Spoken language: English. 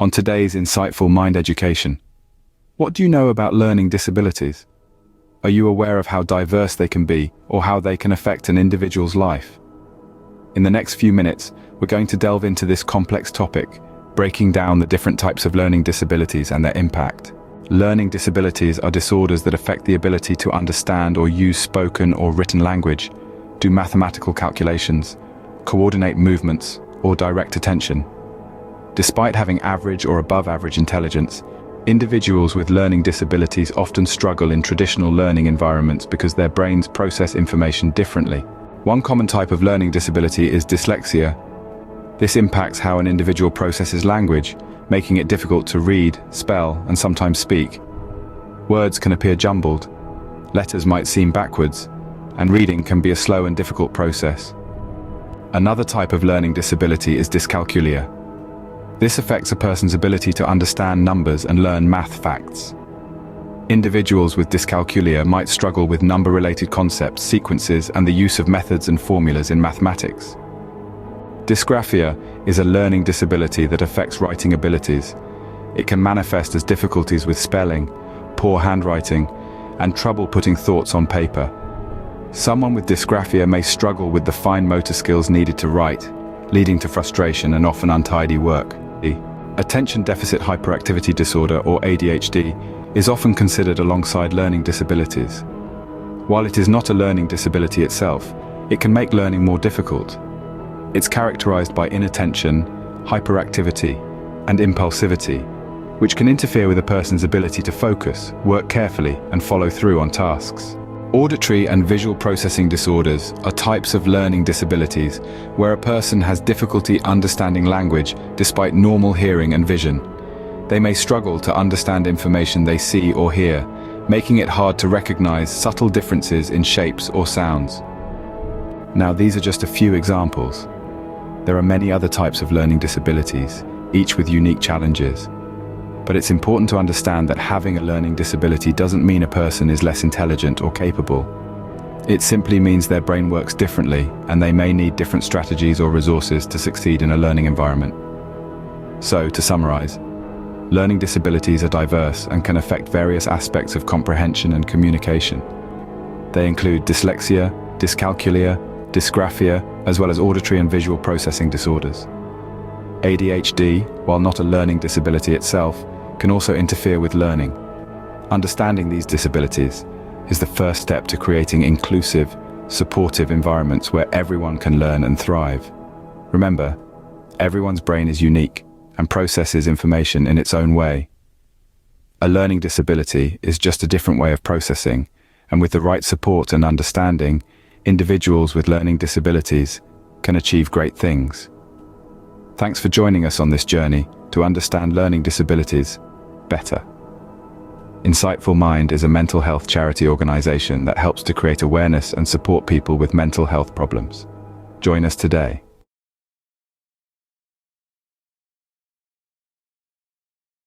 On today's Insightful Mind Education, what do you know about learning disabilities? Are you aware of how diverse they can be or how they can affect an individual's life? In the next few minutes, we're going to delve into this complex topic, breaking down the different types of learning disabilities and their impact. Learning disabilities are disorders that affect the ability to understand or use spoken or written language, do mathematical calculations, coordinate movements, or direct attention. Despite having average or above average intelligence, individuals with learning disabilities often struggle in traditional learning environments because their brains process information differently. One common type of learning disability is dyslexia. This impacts how an individual processes language, making it difficult to read, spell, and sometimes speak. Words can appear jumbled, letters might seem backwards, and reading can be a slow and difficult process. Another type of learning disability is dyscalculia. This affects a person's ability to understand numbers and learn math facts. Individuals with dyscalculia might struggle with number-related concepts, sequences, and the use of methods and formulas in mathematics. Dysgraphia is a learning disability that affects writing abilities. It can manifest as difficulties with spelling, poor handwriting, and trouble putting thoughts on paper. Someone with dysgraphia may struggle with the fine motor skills needed to write, leading to frustration and often untidy work. Attention deficit hyperactivity disorder, or ADHD, is often considered alongside learning disabilities. While it is not a learning disability itself, it can make learning more difficult. It's characterized by inattention, hyperactivity, and impulsivity, which can interfere with a person's ability to focus, work carefully, and follow through on tasks. Auditory and visual processing disorders are types of learning disabilities where a person has difficulty understanding language despite normal hearing and vision. They may struggle to understand information they see or hear, making it hard to recognize subtle differences in shapes or sounds. Now, these are just a few examples. There are many other types of learning disabilities, each with unique challenges. But it's important to understand that having a learning disability doesn't mean a person is less intelligent or capable. It simply means their brain works differently, and they may need different strategies or resources to succeed in a learning environment. So, to summarize, learning disabilities are diverse and can affect various aspects of comprehension and communication. They include dyslexia, dyscalculia, dysgraphia, as well as auditory and visual processing disorders. ADHD, while not a learning disability itself, can also interfere with learning. Understanding these disabilities is the first step to creating inclusive, supportive environments where everyone can learn and thrive. Remember, everyone's brain is unique and processes information in its own way. A learning disability is just a different way of processing, and with the right support and understanding, individuals with learning disabilities can achieve great things. Thanks for joining us on this journey to understand learning disabilities better. Insightful Mind is a mental health charity organization that helps to create awareness and support people with mental health problems. Join us today.